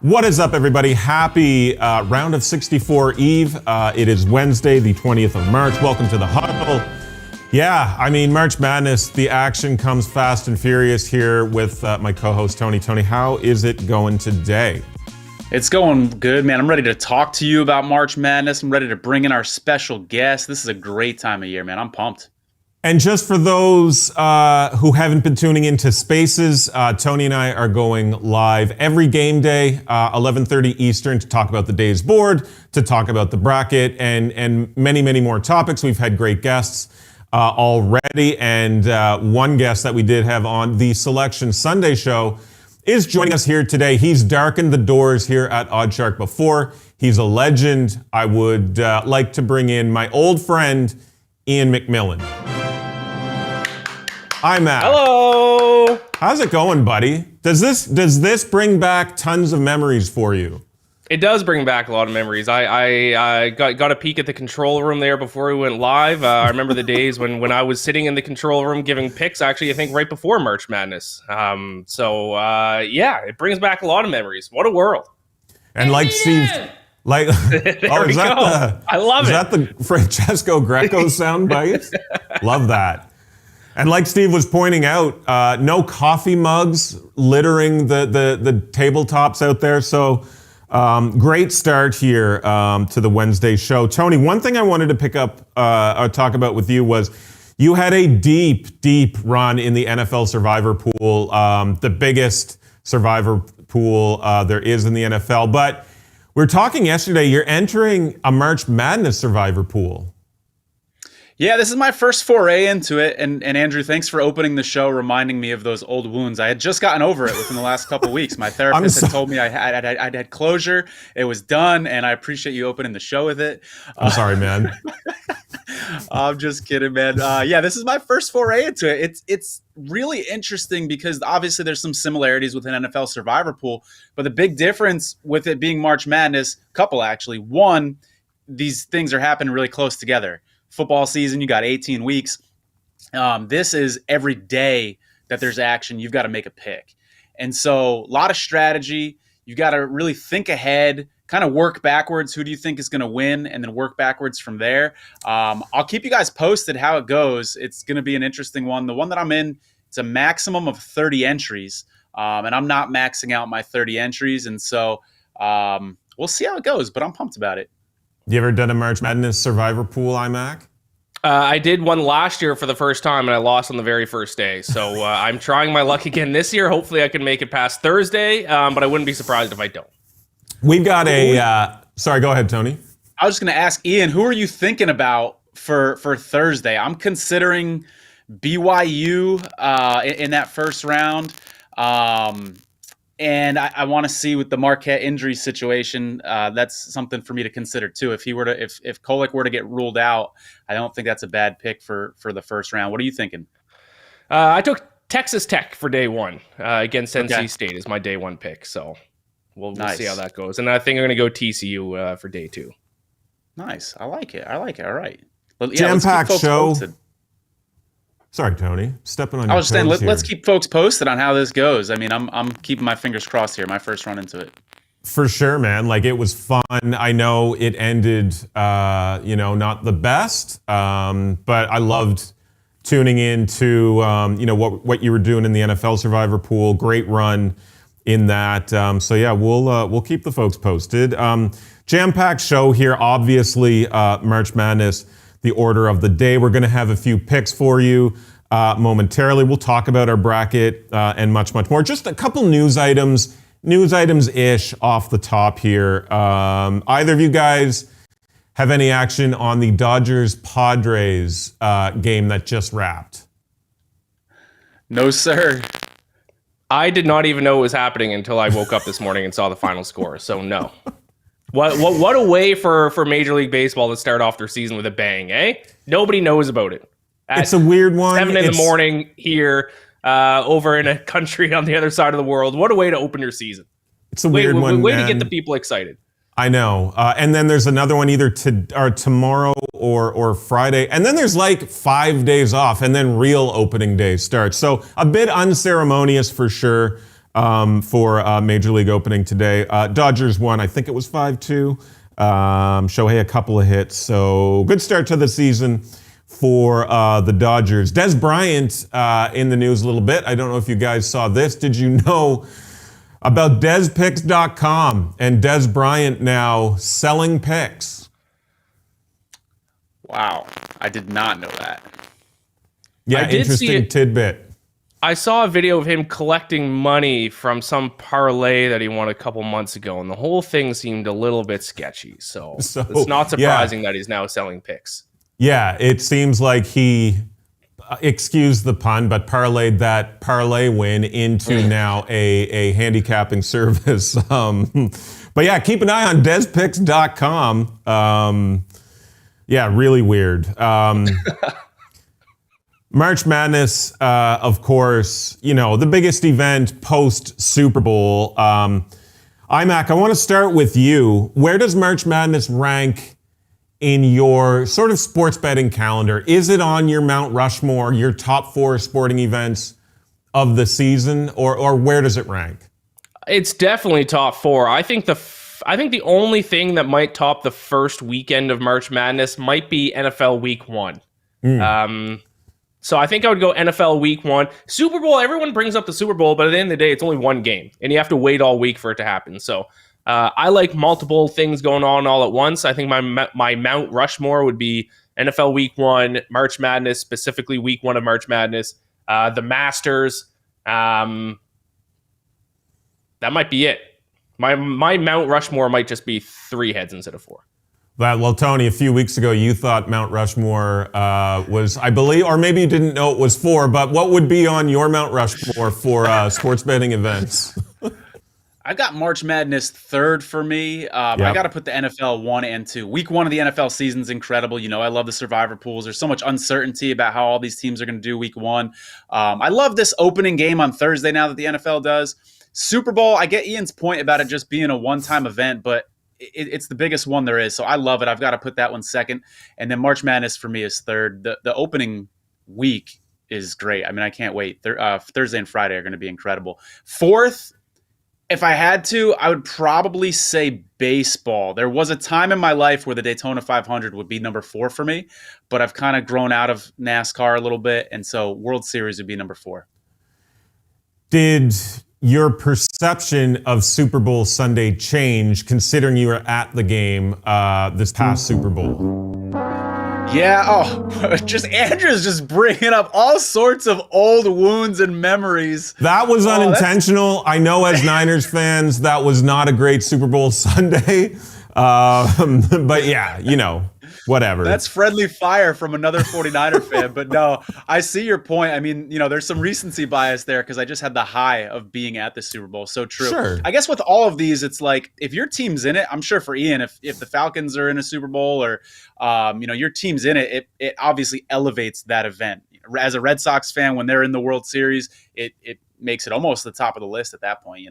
What is up, everybody? Happy round of 64 Eve. It is Wednesday, the 20th of March. Welcome to the Huddle. Yeah, I mean, March Madness, the action comes fast and furious here with my co-host, Tony. Tony, how is it going today? It's going good, man. I'm ready to talk to you about March Madness. I'm ready to bring in our special guest. This is a great time of year, man. I'm pumped. And just for those who haven't been tuning into Spaces, Tony and I are going live every game day, 11:30 Eastern, to talk about the day's board, to talk about the bracket, and many, many more topics. We've had great guests already, and one guest that we did have on the Selection Sunday show is joining us here today. He's darkened the doors here at Oddshark before. He's a legend. I would like to bring in my old friend, Iain MacMillan. Hi, Matt. Hello. How's it going, buddy? Does this bring back tons of memories for you? It does bring back a lot of memories. I got a peek at the control room there before we went live. I remember the days when I was sitting in the control room giving picks, actually, I think right before March Madness. Yeah, it brings back a lot of memories. What a world. And like Steve, like, I love it. Is that the Francesco Greco sound bite? Love that. And like Steve was pointing out, no coffee mugs littering the tabletops out there. So great start here to the Wednesday show. Tony, one thing I wanted to pick up or talk about with you was you had a deep run in the NFL Survivor Pool, the biggest Survivor Pool there is in the NFL. But we were talking yesterday, you're entering a March Madness Survivor Pool. Yeah, this is my first foray into it, and Andrew, thanks for opening the show, reminding me of those old wounds. I had just gotten over it within the last couple of weeks. My therapist had told me I'd had closure, it was done, and I appreciate you opening the show with it. I'm sorry, man. I'm just kidding, man. Yeah, this is my first foray into it. It's really interesting because obviously there's some similarities with an NFL Survivor Pool, but the big difference with it being March Madness, couple actually. One, these things are happening really close together. Football season, you got 18 weeks. This is every day that there's action, you've got to make a pick. And so a lot of strategy. You've got to really think ahead, kind of work backwards. Who do you think is going to win? And then work backwards from there. I'll keep you guys posted how it goes. It's going to be an interesting one. The one that I'm in, it's a maximum of 30 entries. And I'm not maxing out my 30 entries. And so we'll see how it goes, but I'm pumped about it. You ever done a March Madness Survivor Pool, iMac? I did one last year for the first time, and I lost on the very first day. So I'm trying my luck again this year. Hopefully I can make it past Thursday, but I wouldn't be surprised if I don't. We've got sorry, go ahead, Tony. I was just going to ask Iain, who are you thinking about for Thursday? I'm considering BYU in that first round. And I want to see with the Marquette injury situation, that's something for me to consider too. If Kolek were to get ruled out, I don't think that's a bad pick for the first round. What are you thinking? I took Texas Tech for day one against NC State as my day one pick. So we'll see how that goes. And I think I'm going to go TCU for day two. Nice. I like it. All right. Jam-packed show. Posted. Sorry, Tony. Stepping on your toes. I was saying, let's keep folks posted on how this goes. I mean, I'm keeping my fingers crossed here. My first run into it. For sure, man. Like, it was fun. I know it ended, not the best, but I loved tuning in to, what you were doing in the NFL Survivor Pool. Great run in that. So yeah, we'll keep the folks posted. Jam-packed show here. Obviously, March Madness. The order of the day. We're going to have a few picks for you momentarily. We'll talk about our bracket and much more. Just a couple news items-ish off the top here. Either of you guys have any action on the Dodgers-Padres game that just wrapped? No, sir. I did not even know it was happening until I woke up this morning and saw the final score. So no. What a way for Major League Baseball to start off their season with a bang, eh? Nobody knows about it. It's a weird one. 7 in the morning here, over in a country on the other side of the world. What a way to open your season. It's a weird one, way to get the people excited. I know. And then there's another one either tomorrow or Friday. And then there's like 5 days off, and then real opening day starts. So a bit unceremonious for sure. for Major League opening today. Dodgers won, I think it was 5-2. Shohei a couple of hits, so good start to the season for the Dodgers. Des Bryant in the news a little bit. I don't know if you guys saw this. Did you know about despicks.com and Des Bryant now selling picks? Wow, I did not know that. Yeah, I did see interesting it. tidbit. I saw a video of him collecting money from some parlay that he won a couple months ago, and the whole thing seemed a little bit sketchy. So it's not surprising that he's now selling picks. Yeah, it seems like he, excuse the pun, but parlayed that parlay win into now a handicapping service. But yeah, keep an eye on despicks.com. Yeah, really weird. March Madness, of course, the biggest event post Super Bowl. IMAC, I want to start with you. Where does March Madness rank in your sort of sports betting calendar? Is it on your Mount Rushmore, your top 4 sporting events of the season, or where does it rank? It's definitely top 4. I think the only thing that might top the first weekend of March Madness might be NFL Week 1. So I think I would go NFL Week 1. Super Bowl, everyone brings up the Super Bowl, but at the end of the day, it's only one game, and you have to wait all week for it to happen. So I like multiple things going on all at once. I think my Mount Rushmore would be NFL Week 1, March Madness, specifically Week 1 of March Madness, the Masters. That might be it. My Mount Rushmore might just be 3 heads instead of 4. Well, Tony, a few weeks ago, you thought Mount Rushmore was, I believe, or maybe you didn't know it was 4, but what would be on your Mount Rushmore for sports betting events? I've got March Madness 3rd for me. I got to put the NFL 1 and 2. Week 1 of the NFL season's incredible. I love the survivor pools. There's so much uncertainty about how all these teams are going to do week 1. I love this opening game on Thursday now that the NFL does. Super Bowl, I get Ian's point about it just being a one-time event, but it's the biggest one there is. So I love it. I've got to put that one 2nd. And then March Madness for me is 3rd. The opening week is great. I mean, I can't wait. Thursday and Friday are going to be incredible. 4th, if I had to, I would probably say baseball. There was a time in my life where the Daytona 500 would be number 4 for me, but I've kind of grown out of NASCAR a little bit. And so World Series would be number 4. Did your perception of Super Bowl Sunday change considering you were at the game this past Super Bowl? Yeah, Andrew's just bringing up all sorts of old wounds and memories. That was unintentional. I know as Niners fans, that was not a great Super Bowl Sunday. But yeah, whatever. That's friendly fire from another 49er fan. But no, I see your point. I mean, there's some recency bias there because I just had the high of being at the Super Bowl. So true. Sure. I guess with all of these, it's like if your team's in it, I'm sure for Ian, if the Falcons are in a Super Bowl or, your team's in it, it obviously elevates that event. As a Red Sox fan, when they're in the World Series, it makes it almost the top of the list at that point,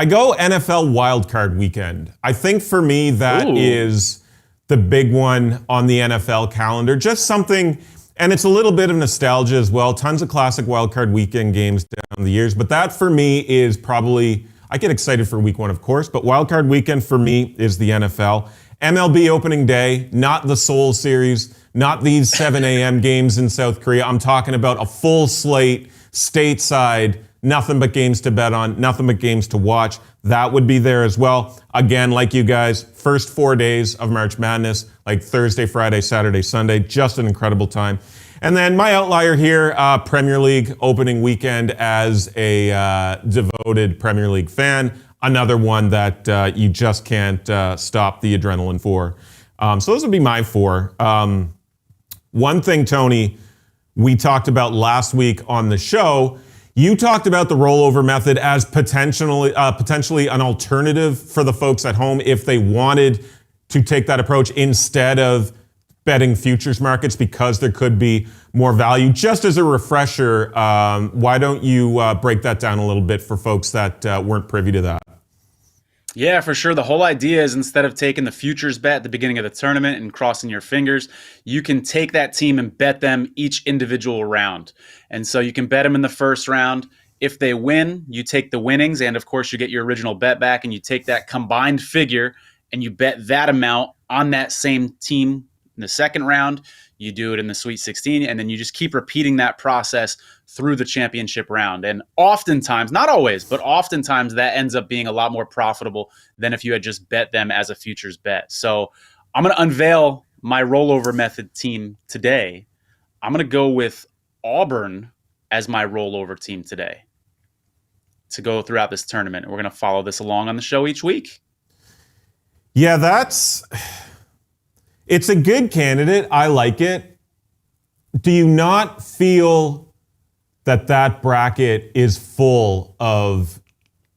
I go NFL wildcard weekend. I think for me that is the big one on the NFL calendar. Just something, and it's a little bit of nostalgia as well. Tons of classic wildcard weekend games down the years. But that for me is probably, I get excited for week 1, of course, but wildcard weekend for me is the NFL. MLB opening day, not the Seoul series, not these 7 a.m. games in South Korea. I'm talking about a full slate, stateside, nothing but games to bet on, nothing but games to watch. That would be there as well. Again, like you guys, first 4 days of March Madness, like Thursday, Friday, Saturday, Sunday, just an incredible time. And then my outlier here, Premier League opening weekend as a devoted Premier League fan. Another one that you just can't stop the adrenaline for. So those would be my 4. One thing, Tony, we talked about last week on the show. You talked about the rollover method as potentially an alternative for the folks at home if they wanted to take that approach instead of betting futures markets because there could be more value. Just as a refresher, why don't you break that down a little bit for folks that weren't privy to that? Yeah, for sure. The whole idea is instead of taking the futures bet at the beginning of the tournament and crossing your fingers, you can take that team and bet them each individual round. And so you can bet them in the first round. If they win, you take the winnings. And of course, you get your original bet back and you take that combined figure and you bet that amount on that same team in the second round. You do it in the Sweet 16, and then you just keep repeating that process through the championship round. And oftentimes, not always, but oftentimes that ends up being a lot more profitable than if you had just bet them as a futures bet. So I'm going to unveil my rollover method team today. I'm going to go with Auburn as my rollover team today to go throughout this tournament. We're going to follow this along on the show each week. Yeah, it's a good candidate. I like it. Do you not feel that bracket is full of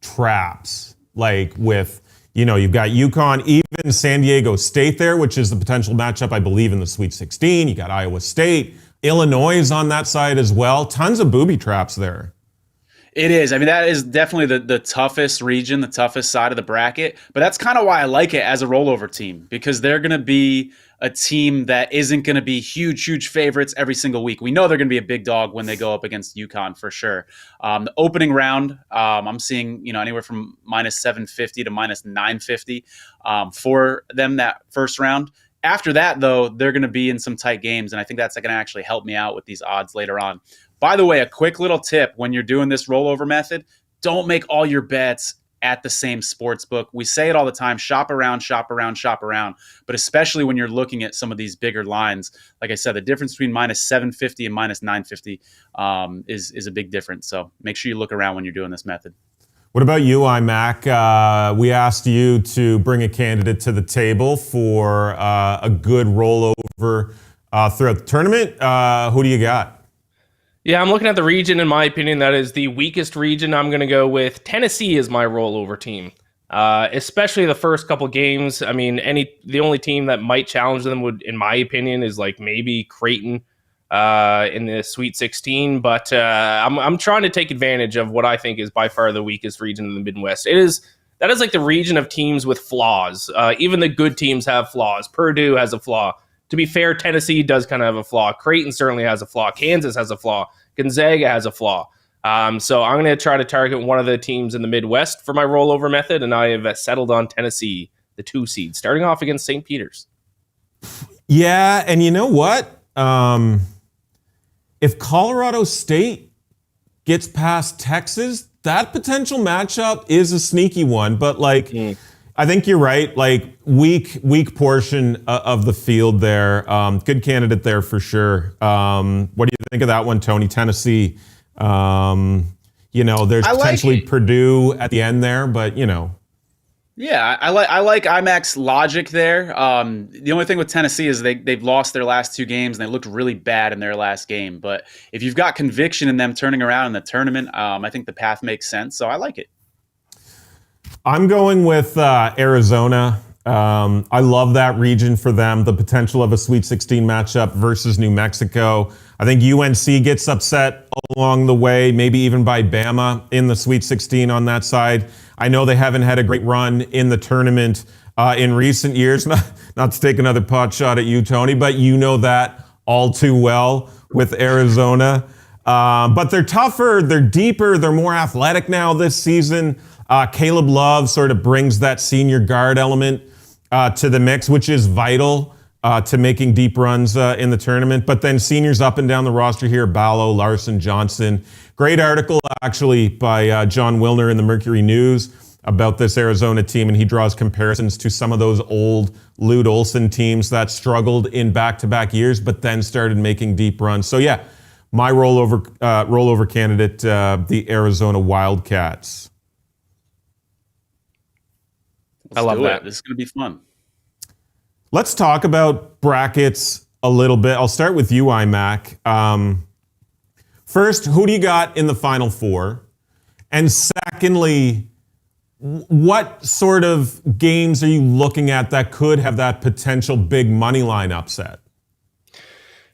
traps? Like with, you've got UConn, even San Diego State there, which is the potential matchup, I believe, in the Sweet 16. You got Iowa State. Illinois is on that side as well. Tons of booby traps there. It is. I mean, that is definitely the toughest region, the toughest side of the bracket. But that's kind of why I like it as a rollover team, because they're going to be a team that isn't going to be huge favorites every single week. We know they're going to be a big dog when they go up against UConn for sure. The opening round, I'm seeing anywhere from minus 750 to minus 950 for them that first round. After that, though, they're going to be in some tight games, and I think that's going to actually help me out with these odds later on. By the way, a quick little tip when you're doing this rollover method, don't make all your bets at the same sports book. We say it all the time, shop around. But especially when you're looking at some of these bigger lines, like I said, the difference between minus 750 and minus 950 is a big difference. So make sure you look around when you're doing this method. What about you, IMAC? We asked you to bring a candidate to the table for a good rollover throughout the tournament. Who do you got? Yeah, I'm looking at the region. In my opinion, that is the weakest region. I'm going to go with Tennessee as my rollover team, especially the first couple games. I mean, the only team that might challenge them would, in my opinion, is like maybe Creighton in the Sweet 16. But I'm trying to take advantage of what I think is by far the weakest region in the Midwest. That is like the region of teams with flaws. Even the good teams have flaws. Purdue has a flaw. To be fair, Tennessee does kind of have a flaw. Creighton certainly has a flaw. Kansas has a flaw. Gonzaga has a flaw. So I'm going to try to target one of the teams in the Midwest for my rollover method, and I have settled on Tennessee, the 2 seed, starting off against St. Peter's. Yeah, and you know what? If Colorado State gets past Texas, that potential matchup is a sneaky one, but I think you're right. Like weak portion of the field there. Good candidate there for sure. What do you think of that one, Tony? Tennessee. There's potentially Purdue at the end there, but Yeah, I like IMAC's logic there. The only thing with Tennessee is they've lost their last 2 games and they looked really bad in their last game. But if you've got conviction in them turning around in the tournament, I think the path makes sense. So I like it. I'm going with Arizona. I love that region for them. The potential of a Sweet 16 matchup versus New Mexico. I think UNC gets upset along the way, maybe even by Bama in the Sweet 16 on that side. I know they haven't had a great run in the tournament in recent years. Not to take another pot shot at you, Tony, but you know that all too well with Arizona. But they're tougher, they're deeper, they're more athletic now this season. Caleb Love sort of brings that senior guard element to the mix, which is vital to making deep runs in the tournament. But then seniors up and down the roster here, Ballo, Larson, Johnson. Great article, actually, by John Wilner in the Mercury News about this Arizona team, and he draws comparisons to some of those old Lute Olson teams that struggled in back-to-back years, but then started making deep runs. So yeah, my rollover candidate, the Arizona Wildcats. I love that. This is going to be fun. Let's talk about brackets a little bit. I'll start with you, IMAC. First, who do you got in the Final Four? And secondly, what sort of games are you looking at that could have that potential big money line upset?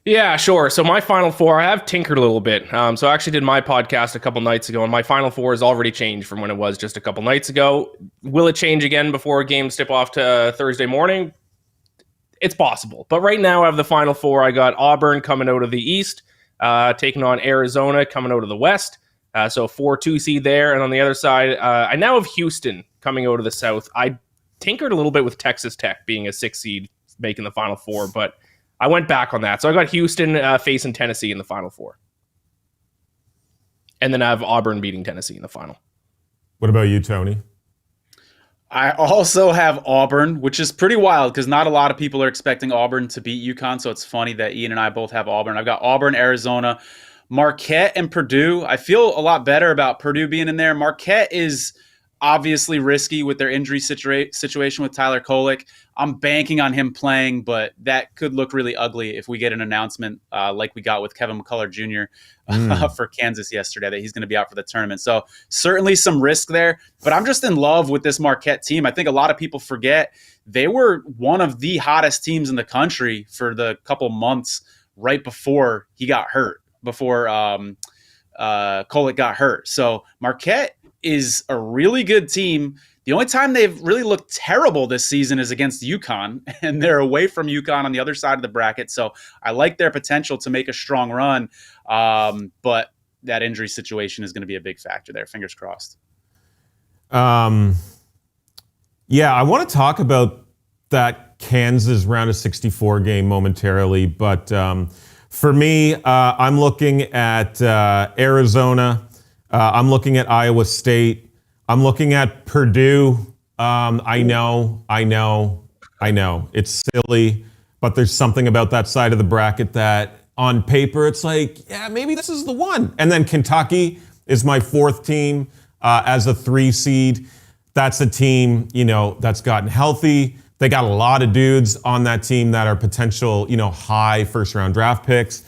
Yeah, sure. So my Final Four, I have tinkered a little bit. So I actually did my podcast a couple nights ago, and my Final Four has already changed from when it was just a couple nights ago. Will it change again before games tip off to Thursday morning? It's possible. But right now I have the Final Four. I got Auburn coming out of the East, taking on Arizona coming out of the West. So 4-2 seed there. And on the other side, I now have Houston coming out of the South. I tinkered a little bit with Texas Tech being a 6 seed making the Final Four, but I went back on that. So I got Houston facing Tennessee in the Final Four. And then I have Auburn beating Tennessee in the final. What about you, Tony? I also have Auburn, which is pretty wild because not a lot of people are expecting Auburn to beat UConn. So it's funny that Ian and I both have Auburn. I've got Auburn, Arizona, Marquette, and Purdue. I feel a lot better about Purdue being in there. Marquette is obviously risky with their injury situation with Tyler Kolek. I'm banking on him playing, but that could look really ugly if we get an announcement like we got with Kevin McCullough Jr. For Kansas yesterday that he's going to be out for the tournament. So certainly some risk there, but I'm just in love with this Marquette team. I think a lot of people forget they were one of the hottest teams in the country for the couple months right before he got hurt, before Kolek got hurt. So Marquette is a really good team. The only time they've really looked terrible this season is against UConn, and they're away from UConn on the other side of the bracket. So I like their potential to make a strong run, but that injury situation is going to be a big factor there. Fingers crossed. Yeah, I want to talk about that Kansas round of 64 game momentarily, but for me, I'm looking at Arizona. I'm looking at Iowa State. I'm looking at Purdue. I know. It's silly, but there's something about that side of the bracket that on paper, it's like, yeah, maybe this is the one. And then Kentucky is my fourth team as a 3 seed. That's a team, that's gotten healthy. They got a lot of dudes on that team that are potential, high first round draft picks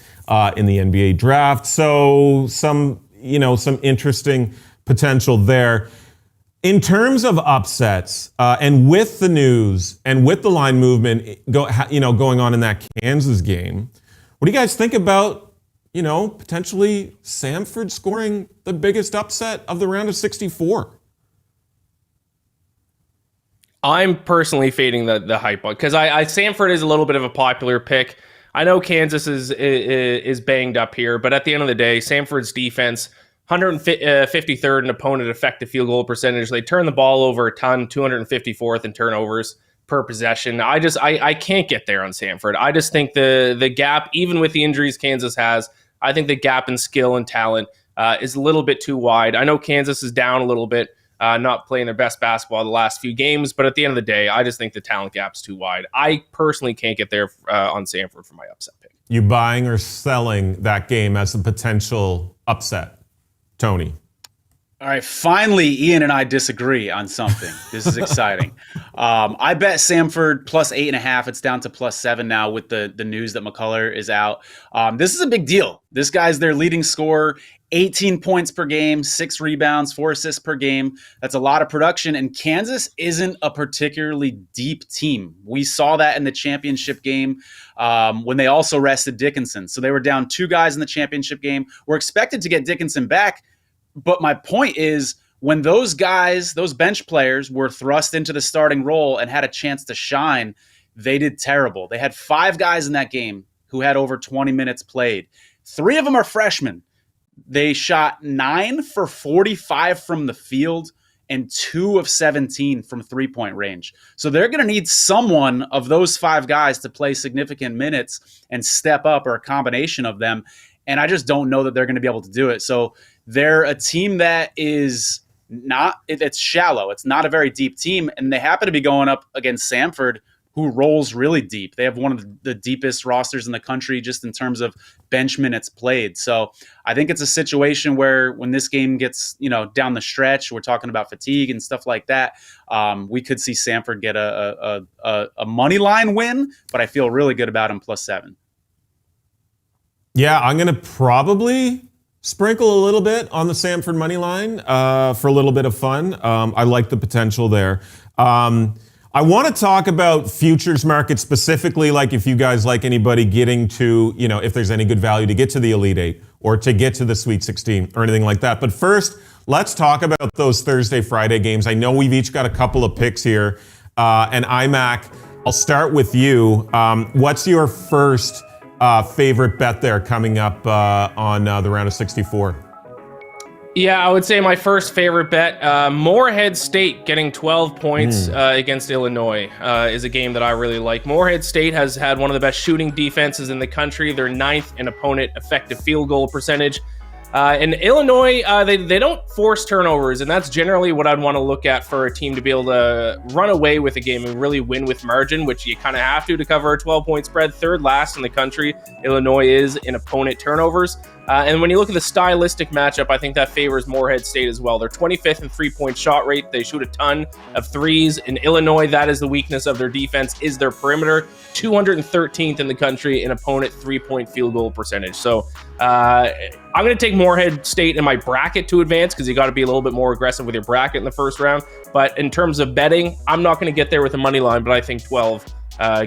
in the NBA draft. So some interesting potential there. In terms of upsets, and with the news and with the line movement going on in that Kansas game, what do you guys think about, potentially Samford scoring the biggest upset of the round of 64? I'm personally fading the hype on because Samford is a little bit of a popular pick. I know Kansas is banged up here, but at the end of the day, Samford's defense, 153rd in opponent effective field goal percentage. They turn the ball over a ton, 254th in turnovers per possession. I can't get there on Samford. I just think the gap, even with the injuries Kansas has, I think the gap in skill and talent is a little bit too wide. I know Kansas is down a little bit, not playing their best basketball the last few games, but at the end of the day, I just think the talent gap's too wide. I personally can't get there on Samford for my upset pick. You buying or selling that game as a potential upset? Tony. All right, finally, Ian and I disagree on something. This is exciting. I bet Samford plus 8.5. It's down to plus 7 now with the news that McCullough is out. This is a big deal. This guy's their leading scorer, 18 points per game, 6 rebounds, 4 assists per game. That's a lot of production, and Kansas isn't a particularly deep team. We saw that in the championship game when they also rested Dickinson. So they were down 2 guys in the championship game. We're expected to get Dickinson back. But my point is, when those guys, those bench players, were thrust into the starting role and had a chance to shine, they did terrible. They had 5 guys in that game who had over 20 minutes played. 3 of them are freshmen. They shot 9 for 45 from the field and 2 of 17 from 3-point range. So they're going to need someone of those 5 guys to play significant minutes and step up, or a combination of them. And I just don't know that they're going to be able to do it. So they're a team that is it's shallow. It's not a very deep team. And they happen to be going up against Samford, who rolls really deep. They have one of the deepest rosters in the country just in terms of bench minutes played. So I think it's a situation where when this game gets, down the stretch, we're talking about fatigue and stuff like that. We could see Samford get a money line win, but I feel really good about him plus 7. Yeah, I'm going to probably sprinkle a little bit on the Samford money line for a little bit of fun. I like the potential there. I want to talk about futures market specifically, like if you guys like anybody getting to, if there's any good value to get to the Elite Eight or to get to the Sweet 16 or anything like that. But first, let's talk about those Thursday, Friday games. I know we've each got a couple of picks here. And IMAC, I'll start with you. What's your first favorite bet there coming up on the round of 64? Yeah, I would say my first favorite bet, Morehead State getting 12 points against Illinois is a game that I really like. Morehead State has had one of the best shooting defenses in the country. They're 9th in opponent effective field goal percentage. And Illinois, they don't force turnovers, and that's generally what I'd want to look at for a team to be able to run away with a game and really win with margin, which you kind of have to cover a 12-point spread. Third last in the country, Illinois is in opponent turnovers. And when you look at the stylistic matchup, I think that favors Morehead State as well. They're 25th in three-point shot rate. They shoot a ton of threes. In Illinois, that is the weakness of their defense, is their perimeter. 213th in the country in opponent three-point field goal percentage. So I'm going to take Morehead State in my bracket to advance because you got to be a little bit more aggressive with your bracket in the first round. But in terms of betting, I'm not going to get there with a money line, but I think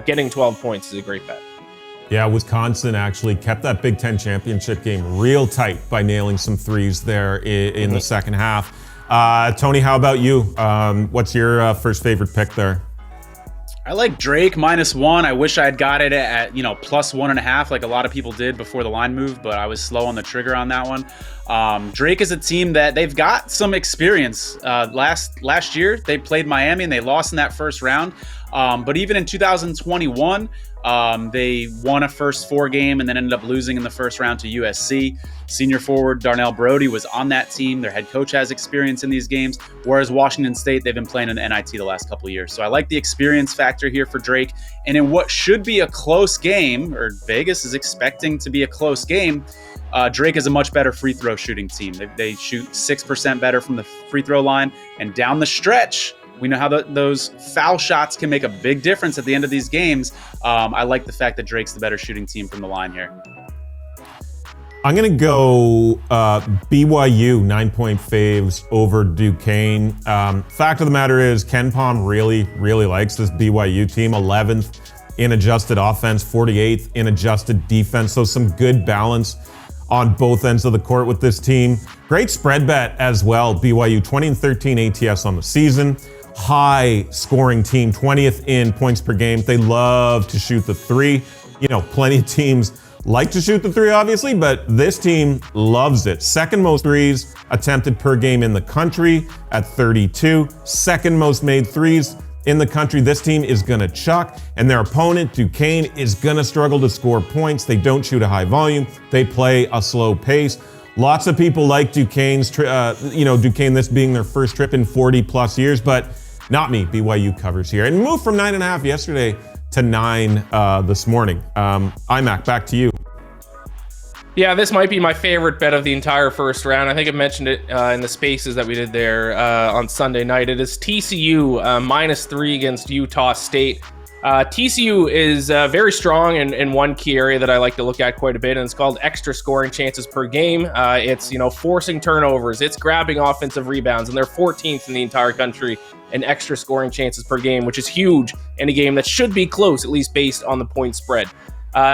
getting 12 points is a great bet. Yeah, Wisconsin actually kept that Big Ten championship game real tight by nailing some threes there in the second half. Tony, how about you? What's your first favorite pick there? I like Drake -1. I wish I had got it at +1.5, like a lot of people did before the line moved, but I was slow on the trigger on that one. Drake is a team that they've got some experience. Last year they played Miami and they lost in that first round. But even in 2021, they won a first 4 game and then ended up losing in the first round to USC. Senior forward Darnell Brody was on that team. Their head coach has experience in these games, whereas Washington State, they've been playing in the NIT the last couple of years. So I like the experience factor here for Drake. And in what should be a close game, or Vegas is expecting to be a close game, Drake is a much better free throw shooting team. They shoot 6% better from the free throw line, and down the stretch, we know how those foul shots can make a big difference at the end of these games. I like the fact that Drake's the better shooting team from the line here. I'm going to go BYU 9-point faves over Duquesne. Fact of the matter is Ken Pom really, really likes this BYU team. 11th in adjusted offense, 48th in adjusted defense. So some good balance on both ends of the court with this team. Great spread bet as well. BYU 20-13 ATS on the season. High scoring team, 20th in points per game. They love to shoot the three. Plenty of teams like to shoot the three, obviously, but this team loves it. Second most threes attempted per game in the country at 32. Second most made threes in the country. This team is going to chuck, and their opponent, Duquesne, is going to struggle to score points. They don't shoot a high volume. They play a slow pace. Lots of people like Duquesne's, Duquesne, this being their first trip in 40 plus years, but not me. BYU covers here. And moved from 9.5 yesterday to 9 this morning. IMAC, back to you. Yeah, this might be my favorite bet of the entire first round. I think I mentioned it in the spaces that we did there on Sunday night. It is TCU -3 against Utah State. TCU is very strong in one key area that I like to look at quite a bit, and it's called extra scoring chances per game. It's forcing turnovers, it's grabbing offensive rebounds, and they're 14th in the entire country in extra scoring chances per game, which is huge in a game that should be close, at least based on the point spread.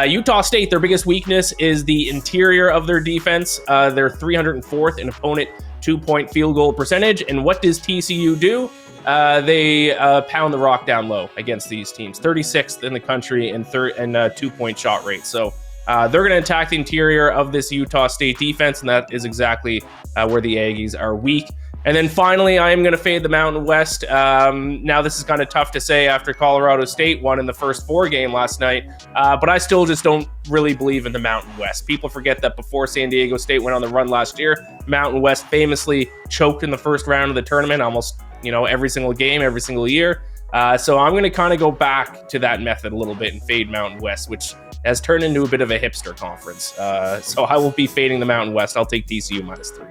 Utah State, their biggest weakness is the interior of their defense. They're 304th in opponent 2-point field goal percentage. And what does TCU do? They pound the rock down low against these teams. 36th in the country in 2-point shot rate. So they're going to attack the interior of this Utah State defense, and that is exactly where the Aggies are weak. And then finally, I am going to fade the Mountain West. Now, this is kind of tough to say after Colorado State won in the first 4 game last night, but I still just don't really believe in the Mountain West. People forget that before San Diego State went on the run last year, Mountain West famously choked in the first round of the tournament almost every single game, every single year. So I'm going to kind of go back to that method a little bit and fade Mountain West, which has turned into a bit of a hipster conference. So I will be fading the Mountain West. I'll take TCU -3.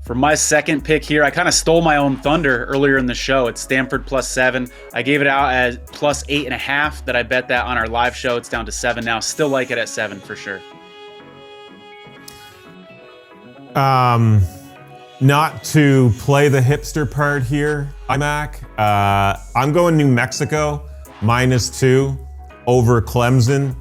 For my second pick here, I kind of stole my own thunder earlier in the show. It's Stanford +7. I gave it out as +8.5 that I bet that on our live show. It's down to 7 now. Still like it at 7 for sure. Not to play the hipster part here, IMAC. I'm going New Mexico -2 over Clemson.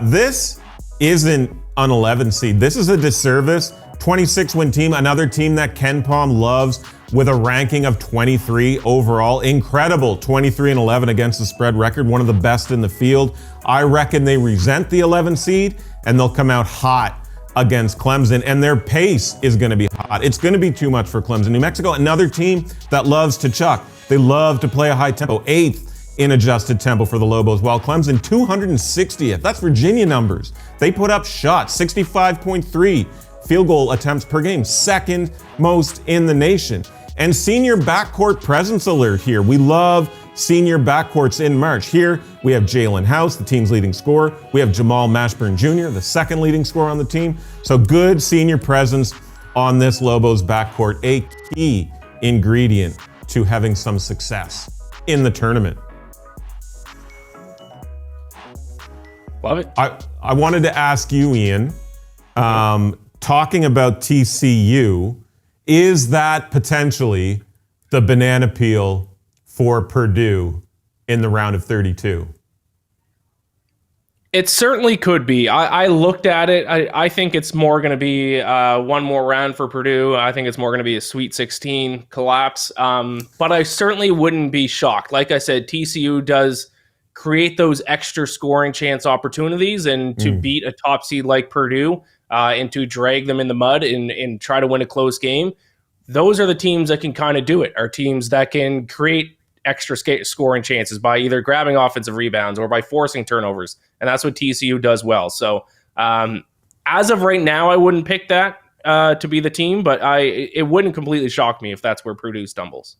This isn't an 11 seed. This is a disservice. 26-win team, another team that Ken Palm loves, with a ranking of 23 overall. Incredible 23-11 against the spread record, one of the best in the field. I reckon they resent the 11 seed and they'll come out hot against Clemson, and their pace is going to be hot. It's going to be too much for Clemson. New Mexico, another team that loves to chuck. They love to play a high tempo, 8th in adjusted tempo for the Lobos, while Clemson 260th. That's Virginia numbers. They put up shots, 65.3 field goal attempts per game, second most in the nation. And senior backcourt presence alert here. We love senior backcourts in March. Here we have Jalen House, the team's leading scorer. We have Jamal Mashburn Jr., the second leading scorer on the team. So good senior presence on this Lobos backcourt, a key ingredient to having some success in the tournament. Love it. I wanted to ask you, Ian, talking about TCU, is that potentially the banana peel for Purdue in the round of 32? It certainly could be. I looked at it. I think it's more going to be one more round for Purdue. I think it's more going to be a Sweet 16 collapse. But I certainly wouldn't be shocked. Like I said, TCU does create those extra scoring chance opportunities, and to beat a top seed like Purdue and to drag them in the mud and try to win a close game, those are the teams that can kind of do it, are teams that can create extra scoring chances by either grabbing offensive rebounds or by forcing turnovers. And that's what TCU does well. So as of right now, I wouldn't pick that to be the team, but it wouldn't completely shock me if that's where Purdue stumbles.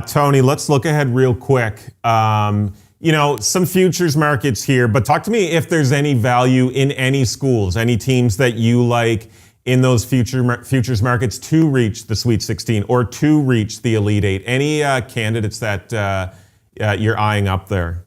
Tony, let's look ahead real quick. Some futures markets here, but talk to me if there's any value in any schools, any teams that you like in those futures markets to reach the Sweet 16 or to reach the Elite Eight. Any candidates that you're eyeing up there?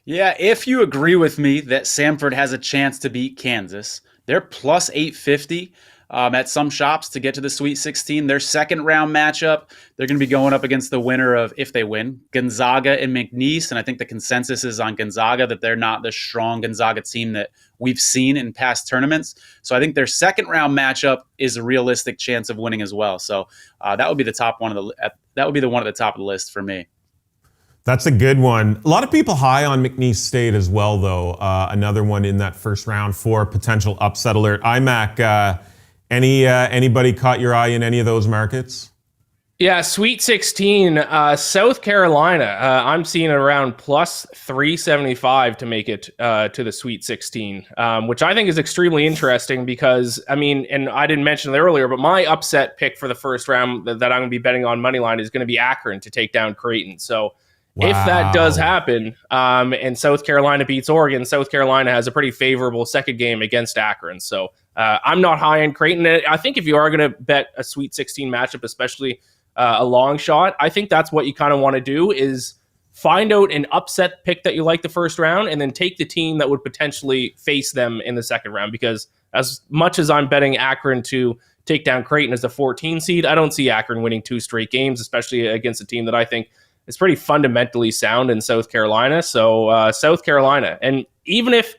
Yeah, if you agree with me that Samford has a chance to beat Kansas, they're plus 850 at some shops to get to the Sweet 16. Their second round matchup, they're going to be going up against the winner of, if they win, Gonzaga and McNeese. And I think the consensus is on Gonzaga, that they're not the strong Gonzaga team that we've seen in past tournaments. So I think their second round matchup is a realistic chance of winning as well. So that would be the one at the top of the list for me. That's a good one. A lot of people high on McNeese State as well, though. Another one in that first round for potential upset alert. IMAC, anybody caught your eye in any of those markets? Yeah, Sweet 16, South Carolina. I'm seeing around plus 375 to make it to the Sweet 16, which I think is extremely interesting because, and I didn't mention it earlier, but my upset pick for the first round that I'm going to be betting on Moneyline is going to be Akron to take down Creighton. So if that does happen and South Carolina beats Oregon, South Carolina has a pretty favorable second game against Akron. So I'm not high on Creighton. I think if you are going to bet a Sweet 16 matchup, especially a long shot, I think that's what you kind of want to do, is find out an upset pick that you like the first round and then take the team that would potentially face them in the second round. Because as much as I'm betting Akron to take down Creighton as the 14 seed, I don't see Akron winning 2 straight games, especially against a team that I think is pretty fundamentally sound in South Carolina. So South Carolina. And even if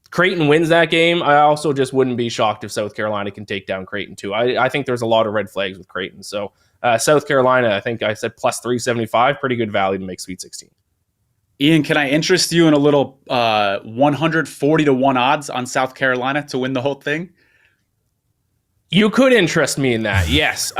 Creighton wins that game, I also just wouldn't be shocked if South Carolina can take down Creighton too. I think there's a lot of red flags with Creighton. So South Carolina, I think I said plus 375, pretty good value to make Sweet 16. Ian, can I interest you in a little 140 to 1 odds on South Carolina to win the whole thing? You could interest me in that, yes.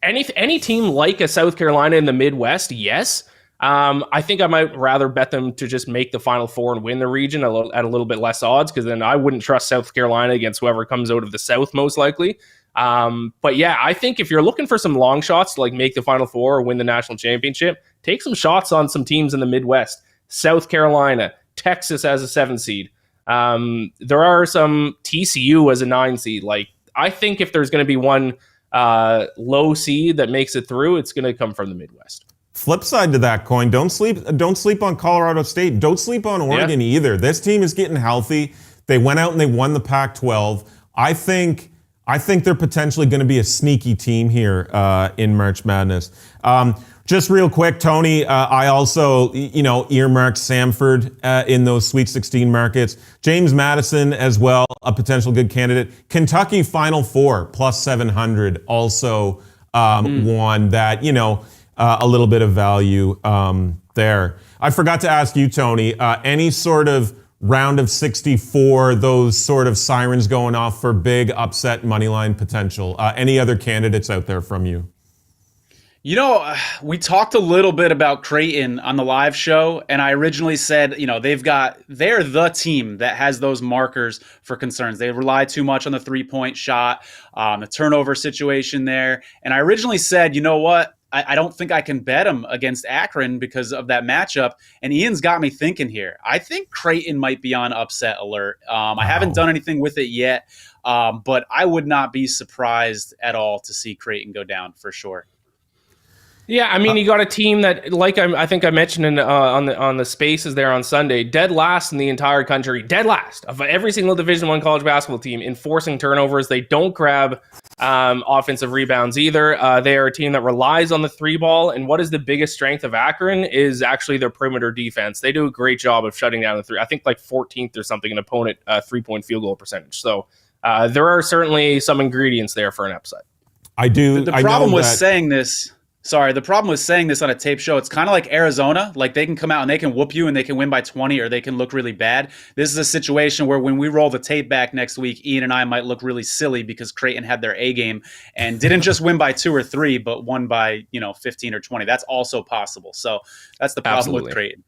Any team like a South Carolina in the Midwest, yes. I think I might rather bet them to just make the Final Four and win the region at a little bit less odds, because then I wouldn't trust South Carolina against whoever comes out of the South most likely. But yeah, I think if you're looking for some long shots to like make the Final Four or win the national championship, take some shots on some teams in the Midwest. South Carolina, Texas as a 7 seed. There are some TCU as a 9 seed. Like, I think if there's going to be one low seed that makes it through, it's going to come from the Midwest. Flip side to that coin, don't sleep on Colorado State. Don't sleep on Oregon either. This team is getting healthy. They went out and they won the Pac-12. I think I think they're potentially going to be a sneaky team here in March Madness. Just real quick, Tony, I also, earmarked Samford in those Sweet 16 markets. James Madison as well, a potential good candidate. Kentucky Final Four, plus 700, also one that, a little bit of value there. I forgot to ask you, Tony, any sort of round of 64, those sort of sirens going off for big upset moneyline potential. Any other candidates out there from you? We talked a little bit about Creighton on the live show, and I originally said, they're the team that has those markers for concerns. They rely too much on the 3-point shot, the turnover situation there. And I originally said, you know what? I don't think I can bet them against Akron because of that matchup. And Ian's got me thinking here. I think Creighton might be on upset alert. I haven't done anything with it yet, but I would not be surprised at all to see Creighton go down for sure. Yeah, I mean, you got a team that, like I think I mentioned on the spaces there on Sunday, dead last in the entire country, dead last of every single Division I college basketball team in forcing turnovers. They don't grab offensive rebounds either. They are a team that relies on the 3-ball, and what is the biggest strength of Akron is actually their perimeter defense. They do a great job of shutting down the 3. I think like 14th or something in opponent 3-point field goal percentage. So there are certainly some ingredients there for an upset. I do. The problem with saying this. Sorry, the problem with saying this on a tape show, it's kind of like Arizona. Like, they can come out and they can whoop you and they can win by 20, or they can look really bad. This is a situation where when we roll the tape back next week, Ian and I might look really silly because Creighton had their A game and didn't just win by 2 or 3, but won by 15 or 20. That's also possible. So that's the problem with Creighton.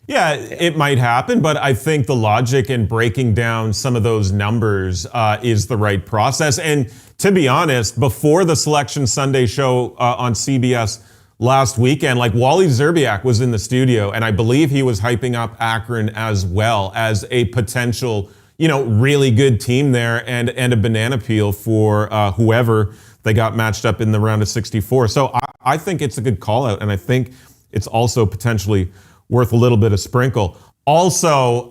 Yeah, it might happen, but I think the logic in breaking down some of those numbers is the right process. And to be honest, before the Selection Sunday show on CBS last weekend, like Wally Zerbiak was in the studio, and I believe he was hyping up Akron as well as a potential, really good team there and a banana peel for whoever they got matched up in the round of 64. So I think it's a good call out, and I think it's also potentially worth a little bit of sprinkle. Also,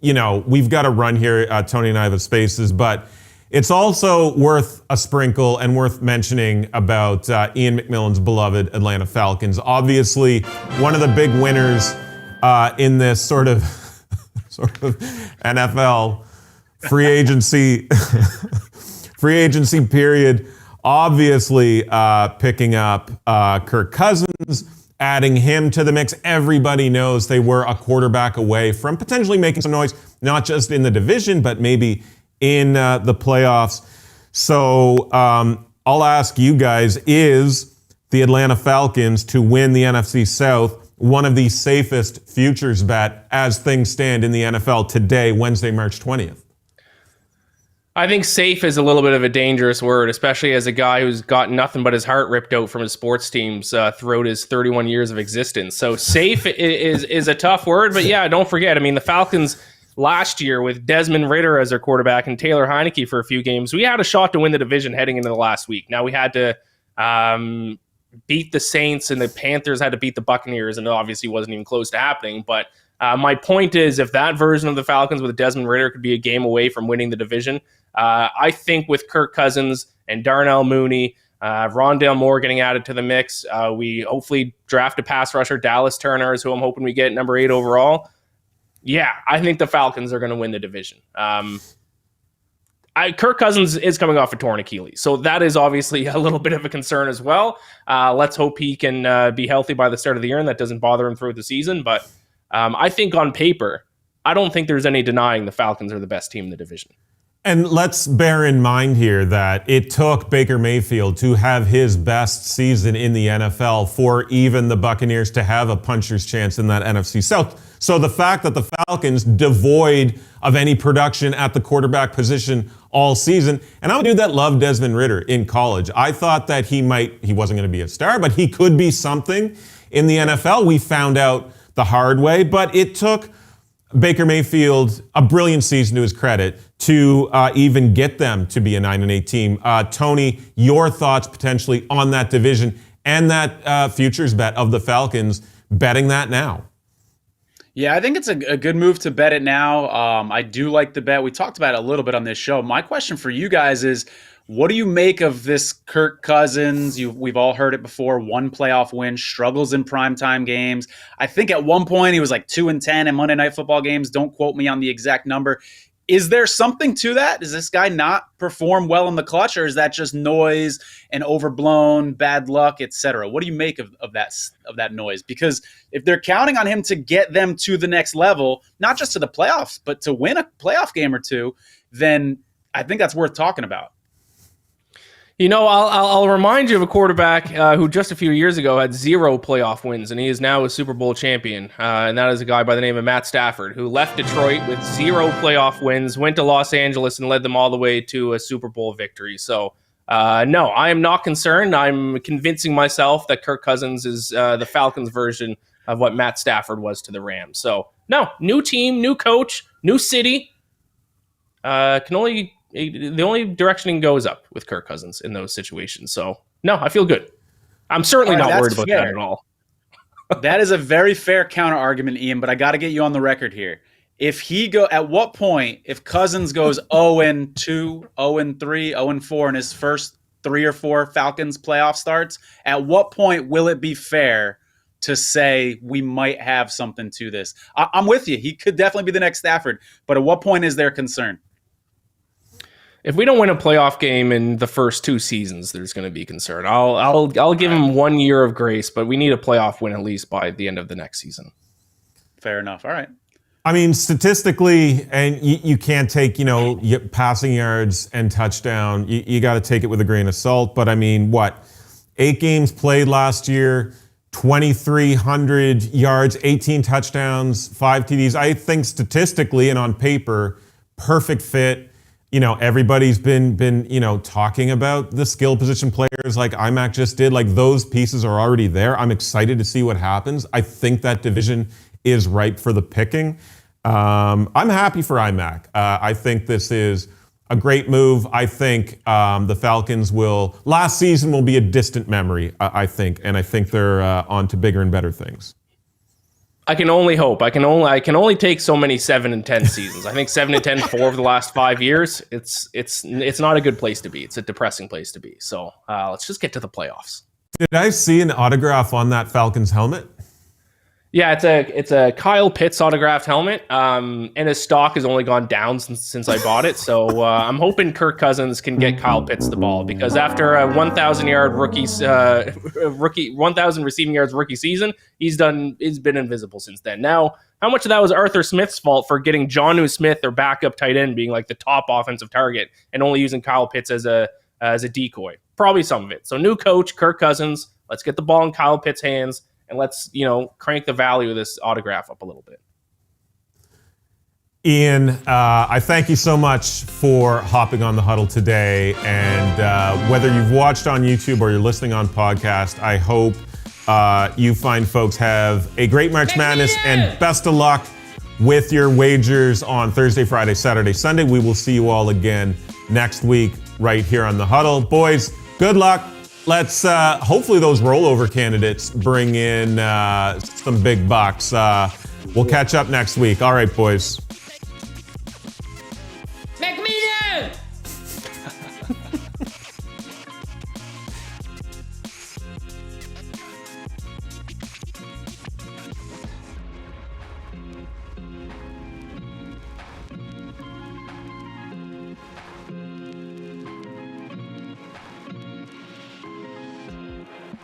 we've got to run here. Tony and I have a spaces, but it's also worth a sprinkle and worth mentioning about Iain MacMillan's beloved Atlanta Falcons. Obviously, one of the big winners in this sort of NFL free agency period. Obviously, picking up Kirk Cousins, adding him to the mix. Everybody knows they were a quarterback away from potentially making some noise, not just in the division, but maybe in the playoffs. So I'll ask you guys, is the Atlanta Falcons to win the NFC South one of the safest futures bet as things stand in the NFL today, Wednesday, March 20th? I think safe is a little bit of a dangerous word, especially as a guy who's got nothing but his heart ripped out from his sports teams throughout his 31 years of existence. So safe is a tough word, but yeah, don't forget. I mean, the Falcons last year with Desmond Ridder as their quarterback and Taylor Heineke for a few games, we had a shot to win the division heading into the last week. Now we had to beat the Saints, and the Panthers had to beat the Buccaneers, and it obviously wasn't even close to happening. But my point is, if that version of the Falcons with Desmond Ridder could be a game away from winning the division, I think with Kirk Cousins and Darnell Mooney, Rondale Moore getting added to the mix, we hopefully draft a pass rusher, Dallas Turner is who I'm hoping we get number 8 overall. Yeah, I think the Falcons are going to win the division. Kirk Cousins is coming off a torn Achilles, so that is obviously a little bit of a concern as well. Let's hope he can be healthy by the start of the year and that doesn't bother him throughout the season. But I think on paper, I don't think there's any denying the Falcons are the best team in the division. And let's bear in mind here that it took Baker Mayfield to have his best season in the NFL for even the Buccaneers to have a puncher's chance in that NFC South. So the fact that the Falcons, devoid of any production at the quarterback position all season, and I'm a dude that loved Desmond Ridder in college. I thought that he wasn't going to be a star, but he could be something in the NFL. We found out the hard way, but it took Baker Mayfield a brilliant season to his credit to even get them to be a 9-8 team. Tony, your thoughts potentially on that division and that futures bet of the Falcons, betting that now? Yeah, I think it's a good move to bet it now. I do like the bet. We talked about it a little bit on this show. My question for you guys is, what do you make of this Kirk Cousins? We've all heard it before. One playoff win, struggles in primetime games. I think at one point he was like 2-10 in Monday Night Football games. Don't quote me on the exact number. Is there something to that? Does this guy not perform well in the clutch, or is that just noise and overblown bad luck, etc.? What do you make of that noise? Because if they're counting on him to get them to the next level, not just to the playoffs, but to win a playoff game or two, then I think that's worth talking about. You know, I'll remind you of a quarterback who just a few years ago had 0 playoff wins, and he is now a Super Bowl champion. And that is a guy by the name of Matt Stafford, who left Detroit with 0 playoff wins, went to Los Angeles, and led them all the way to a Super Bowl victory. So, no, I am not concerned. I'm convincing myself that Kirk Cousins is the Falcons' version of what Matt Stafford was to the Rams. So, no, new team, new coach, new city. The only direction he can go is up with Kirk Cousins in those situations. So, no, I feel good. I'm certainly not worried about that at all. That is a very fair counter argument, Ian, but I got to get you on the record here. At what point, if Cousins goes 0-2, 0-3, 0-4 in his first 3 or 4 Falcons playoff starts, at what point will it be fair to say we might have something to this? I'm with you. He could definitely be the next Stafford, but at what point is there concern? If we don't win a playoff game in the first 2 seasons, there's going to be concern. I'll give him 1 year of grace, but we need a playoff win at least by the end of the next season. Fair enough. All right. I mean, statistically, and you can't take, passing yards and touchdown. You got to take it with a grain of salt. But I mean, 8 games played last year, 2,300 yards, 18 touchdowns, 5 TDs. I think statistically and on paper, perfect fit. Everybody's been talking about the skill position players like Iain Mac just did. Like, those pieces are already there. I'm excited to see what happens. I think that division is ripe for the picking. I'm happy for Iain Mac. I think this is a great move. I think the Falcons last season will be a distant memory, I think. And I think they're on to bigger and better things. I can only hope. I can only take so many 7-10 seasons. I think 7-10 4 of the last 5 years. It's not a good place to be. It's a depressing place to be. So let's just get to the playoffs. Did I see an autograph on that Falcons helmet? Yeah, it's a Kyle Pitts autographed helmet, and his stock has only gone down since I bought it. So I'm hoping Kirk Cousins can get Kyle Pitts the ball, because after a 1,000 receiving yards rookie season, he's been invisible since then. Now, how much of that was Arthur Smith's fault for getting Jonnu Smith, their backup tight end, being like the top offensive target, and only using Kyle Pitts as a decoy? Probably some of it. So new coach, Kirk Cousins. Let's get the ball in Kyle Pitts' hands. And let's, crank the value of this autograph up a little bit. Ian, I thank you so much for hopping on the Huddle today. And whether you've watched on YouTube or you're listening on podcast, I hope you find folks have a great March Madness, and best of luck with your wagers on Thursday, Friday, Saturday, Sunday. We will see you all again next week right here on the Huddle. Boys, good luck. Let's hopefully those rollover candidates bring in some big bucks. We'll catch up next week. All right, boys. MacMillan!